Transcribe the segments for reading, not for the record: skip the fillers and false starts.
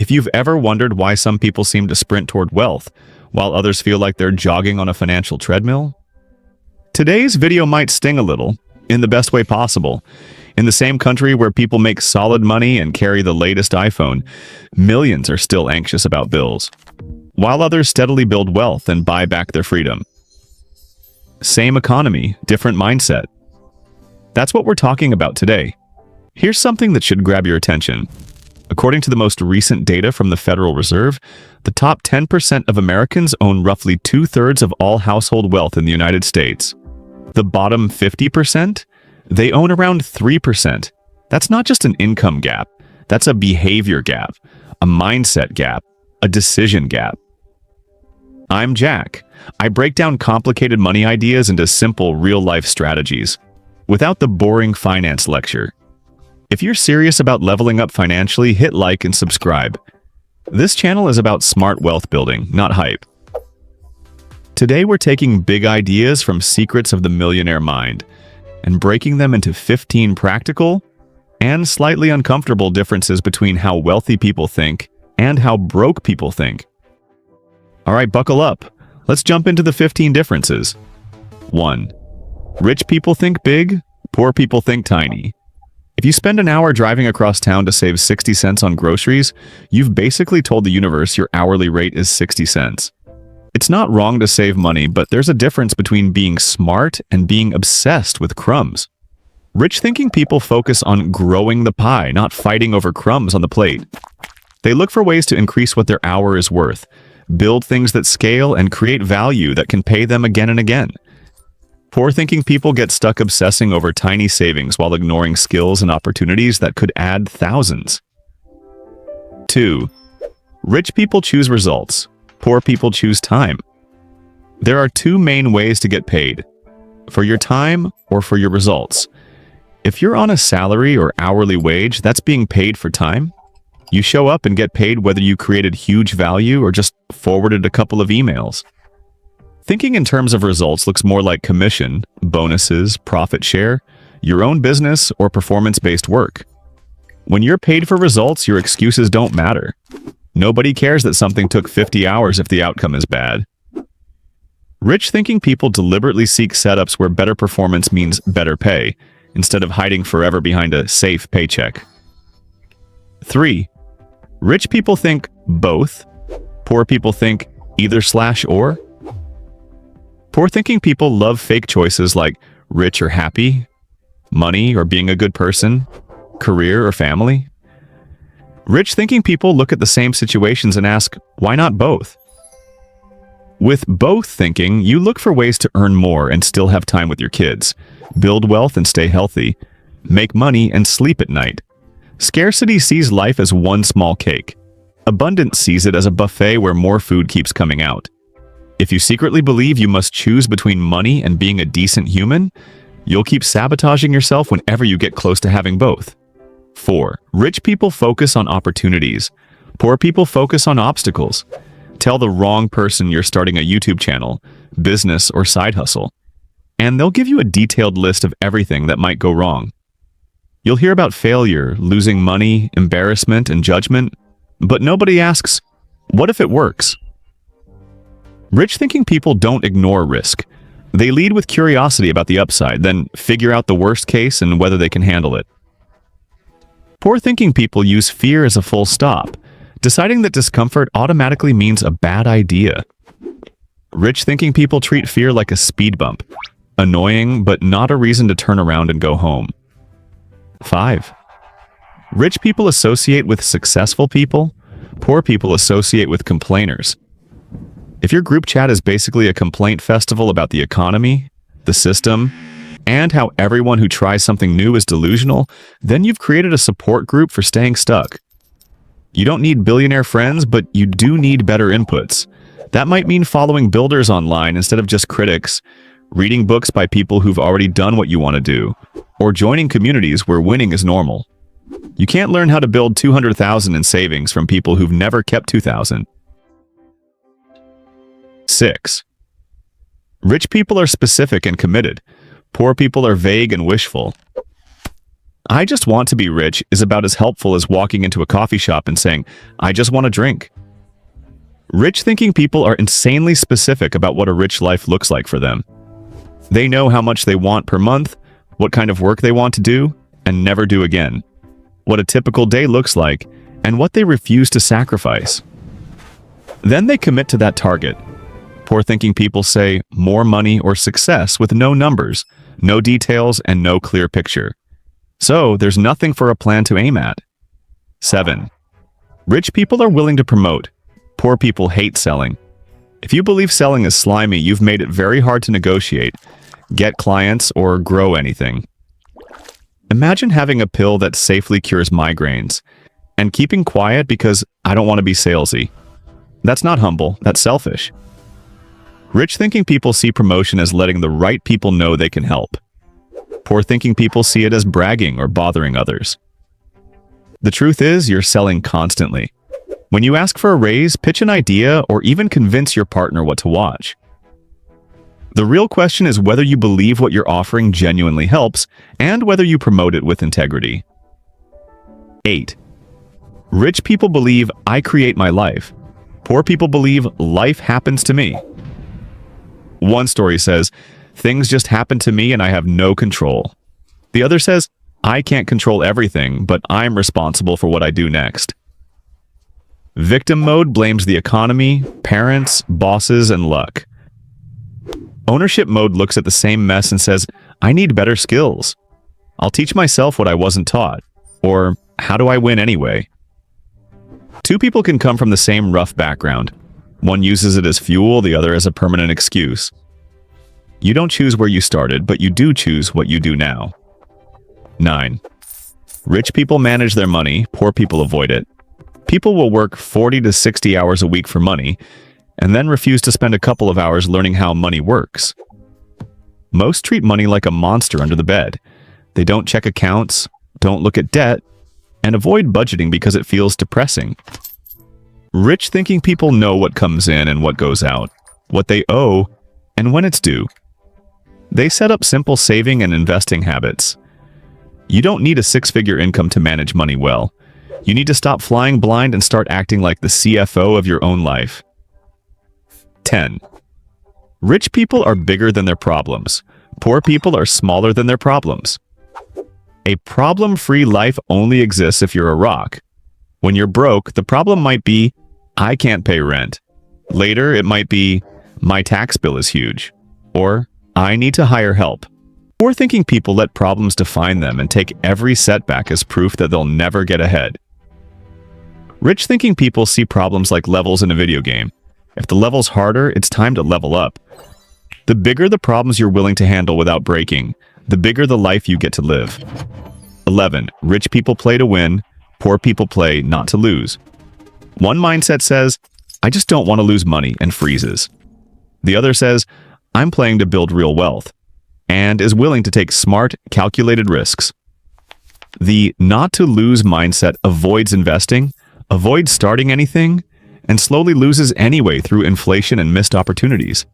If you've ever wondered why some people seem to sprint toward wealth, while others feel like they're jogging on a financial treadmill, today's video might sting a little, in the best way possible. In the same country where people make solid money and carry the latest iPhone, millions are still anxious about bills, while others steadily build wealth and buy back their freedom. Same economy, different mindset. That's what we're talking about today. Here's something that should grab your attention. According to the most recent data from the Federal Reserve, the top 10% of Americans own roughly 2/3 of all household wealth in the United States. The bottom 50%? They own around 3%. That's not just an income gap. That's a behavior gap, a mindset gap, a decision gap. I'm Jack. I break down complicated money ideas into simple, real-life strategies, without the boring finance lecture. If you're serious about leveling up financially, hit like and subscribe. This channel is about smart wealth building, not hype. Today we're taking big ideas from secrets of the millionaire mind and breaking them into 15 practical and slightly uncomfortable differences between how wealthy people think and how broke people think. All right, buckle up. Let's jump into the 15 differences. 1. Rich people think big, poor people think tiny. If you spend an hour driving across town to save 60 cents on groceries, you've basically told the universe your hourly rate is 60 cents. It's not wrong to save money, but there's a difference between being smart and being obsessed with crumbs. Rich-thinking people focus on growing the pie, not fighting over crumbs on the plate. They look for ways to increase what their hour is worth, build things that scale, and create value that can pay them again and again. Poor-thinking people get stuck obsessing over tiny savings while ignoring skills and opportunities that could add thousands. 2. Rich people choose results. Poor people choose time. There are two main ways to get paid: for your time or for your results. If you're on a salary or hourly wage, that's being paid for time. You show up and get paid whether you created huge value or just forwarded a couple of emails. Thinking in terms of results looks more like commission, bonuses, profit share, your own business, or performance-based work. When you're paid for results, your excuses don't matter. Nobody cares that something took 50 hours if the outcome is bad. Rich-thinking people deliberately seek setups where better performance means better pay, instead of hiding forever behind a safe paycheck. 3. Rich people think both. Poor people think either/or. Poor-thinking people love fake choices like rich or happy, money or being a good person, career or family. Rich-thinking people look at the same situations and ask, why not both? With both thinking, you look for ways to earn more and still have time with your kids, build wealth and stay healthy, make money and sleep at night. Scarcity sees life as one small cake. Abundance sees it as a buffet where more food keeps coming out. If you secretly believe you must choose between money and being a decent human, you'll keep sabotaging yourself whenever you get close to having both. 4. Rich people focus on opportunities. Poor people focus on obstacles. Tell the wrong person you're starting a YouTube channel, business, or side hustle, and they'll give you a detailed list of everything that might go wrong. You'll hear about failure, losing money, embarrassment, and judgment, but nobody asks, what if it works? Rich-thinking people don't ignore risk. They lead with curiosity about the upside, then figure out the worst case and whether they can handle it. Poor-thinking people use fear as a full stop, deciding that discomfort automatically means a bad idea. Rich-thinking people treat fear like a speed bump, annoying but not a reason to turn around and go home. 5. Rich people associate with successful people. Poor people associate with complainers. If your group chat is basically a complaint festival about the economy, the system, and how everyone who tries something new is delusional, then you've created a support group for staying stuck. You don't need billionaire friends, but you do need better inputs. That might mean following builders online instead of just critics, reading books by people who've already done what you want to do, or joining communities where winning is normal. You can't learn how to build 200,000 in savings from people who've never kept 2,000. 6. Rich people are specific and committed. Poor people are vague and wishful. "I just want to be rich" is about as helpful as walking into a coffee shop and saying, "I just want a drink." Rich-thinking people are insanely specific about what a rich life looks like for them. They know how much they want per month, what kind of work they want to do and never do again, what a typical day looks like, and what they refuse to sacrifice. Then they commit to that target. Poor-thinking people say more money or success with no numbers, no details, and no clear picture. So there's nothing for a plan to aim at. 7. Rich people are willing to promote. Poor people hate selling. If you believe selling is slimy, you've made it very hard to negotiate, get clients, or grow anything. Imagine having a pill that safely cures migraines and keeping quiet because I don't want to be salesy. That's not humble, that's selfish. Rich-thinking people see promotion as letting the right people know they can help. Poor-thinking people see it as bragging or bothering others. The truth is, you're selling constantly. When you ask for a raise, pitch an idea, or even convince your partner what to watch. The real question is whether you believe what you're offering genuinely helps and whether you promote it with integrity. 8. Rich people believe I create my life. Poor people believe life happens to me. One story says, "Things just happen to me and I have no control." The other says, "I can't control everything, but I'm responsible for what I do next." Victim mode blames the economy, parents, bosses, and luck. Ownership mode looks at the same mess and says, "I need better skills. I'll teach myself what I wasn't taught." Or, "How do I win anyway?" Two people can come from the same rough background. One uses it as fuel, the other as a permanent excuse. You don't choose where you started, but you do choose what you do now. 9. Rich people manage their money, poor people avoid it. People will work 40 to 60 hours a week for money, and then refuse to spend a couple of hours learning how money works. Most treat money like a monster under the bed. They don't check accounts, don't look at debt, and avoid budgeting because it feels depressing. Rich-thinking people know what comes in and what goes out, what they owe, and when it's due. They set up simple saving and investing habits. You don't need a six-figure income to manage money well. You need to stop flying blind and start acting like the CFO of your own life. 10. Rich people are bigger than their problems. Poor people are smaller than their problems. A problem-free life only exists if you're a rock. When you're broke, the problem might be, "I can't pay rent." Later, it might be, "My tax bill is huge." Or, "I need to hire help." Poor-thinking people let problems define them and take every setback as proof that they'll never get ahead. Rich-thinking people see problems like levels in a video game. If the level's harder, it's time to level up. The bigger the problems you're willing to handle without breaking, the bigger the life you get to live. 11. Rich people play to win. Poor people play not to lose. One mindset says, "I just don't want to lose money," and freezes. The other says, "I'm playing to build real wealth," and is willing to take smart, calculated risks. The not to lose mindset avoids investing, avoids starting anything, and slowly loses anyway through inflation and missed opportunities.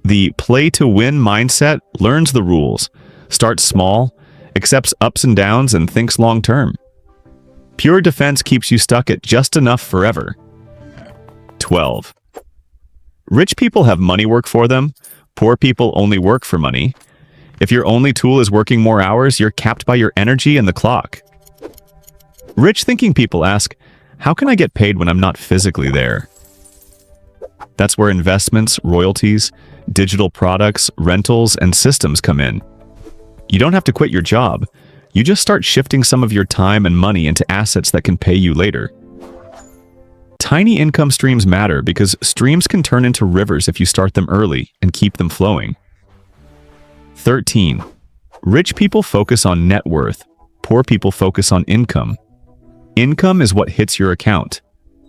The play to win mindset learns the rules, starts small, accepts ups and downs, and thinks long term. Pure defense keeps you stuck at just enough forever. 12. Rich people have money work for them. Poor people only work for money. If your only tool is working more hours, you're capped by your energy and the clock. Rich-thinking people ask, "How can I get paid when I'm not physically there?" That's where investments, royalties, digital products, rentals, and systems come in. You don't have to quit your job. You just start shifting some of your time and money into assets that can pay you later. Tiny income streams matter because streams can turn into rivers if you start them early and keep them flowing. 13. Rich people focus on net worth. Poor people focus on income. Income is what hits your account.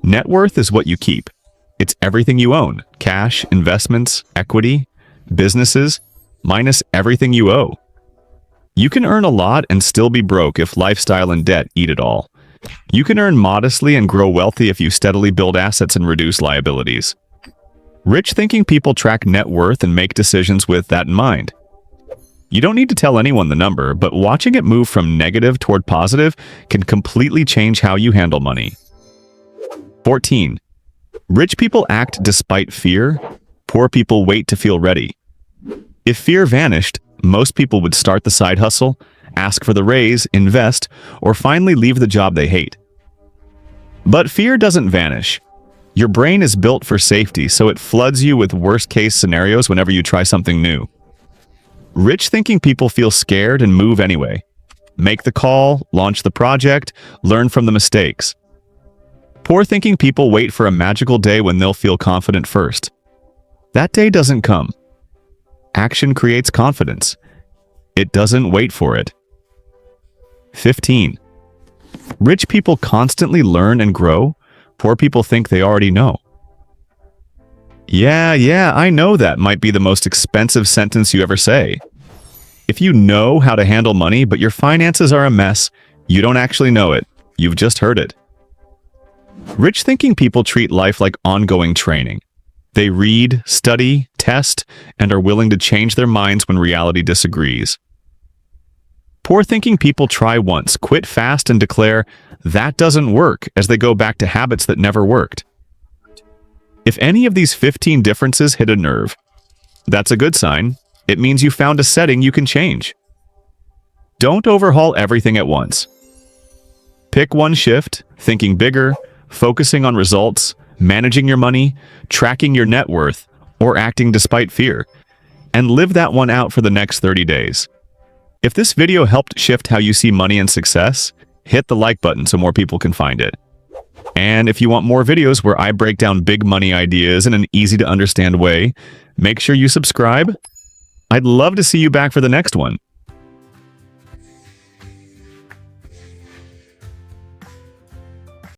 Net worth is what you keep. It's everything you own: cash, investments, equity, businesses, minus everything you owe. You can earn a lot and still be broke if lifestyle and debt eat it all. You can earn modestly and grow wealthy if you steadily build assets and reduce liabilities. Rich-thinking people track net worth and make decisions with that in mind. You don't need to tell anyone the number, but watching it move from negative toward positive can completely change how you handle money. 14. Rich people act despite fear. Poor people wait to feel ready. If fear vanished, most people would start the side hustle, ask for the raise, invest, or finally leave the job they hate. But fear doesn't vanish. Your brain is built for safety, so it floods you with worst-case scenarios whenever you try something new. Rich-thinking people feel scared and move anyway. Make the call, launch the project, learn from the mistakes. Poor-thinking people wait for a magical day when they'll feel confident first. That day doesn't come. Action creates confidence. It doesn't wait for it. 15. Rich people constantly learn and grow. Poor people think they already know. Yeah, I know that might be the most expensive sentence you ever say. If you know how to handle money, but your finances are a mess, you don't actually know it. You've just heard it. Rich-thinking people treat life like ongoing training. They read, study, test, and are willing to change their minds when reality disagrees. Poor-thinking people try once, quit fast, and declare, "That doesn't work," as they go back to habits that never worked. If any of these 15 differences hit a nerve, that's a good sign. It means you found a setting you can change. Don't overhaul everything at once. Pick one shift, thinking bigger, focusing on results, managing your money, tracking your net worth, or acting despite fear, and live that one out for the next 30 days. If this video helped shift how you see money and success, hit the like button so more people can find it. And if you want more videos where I break down big money ideas in an easy-to-understand way, make sure you subscribe. I'd love to see you back for the next one.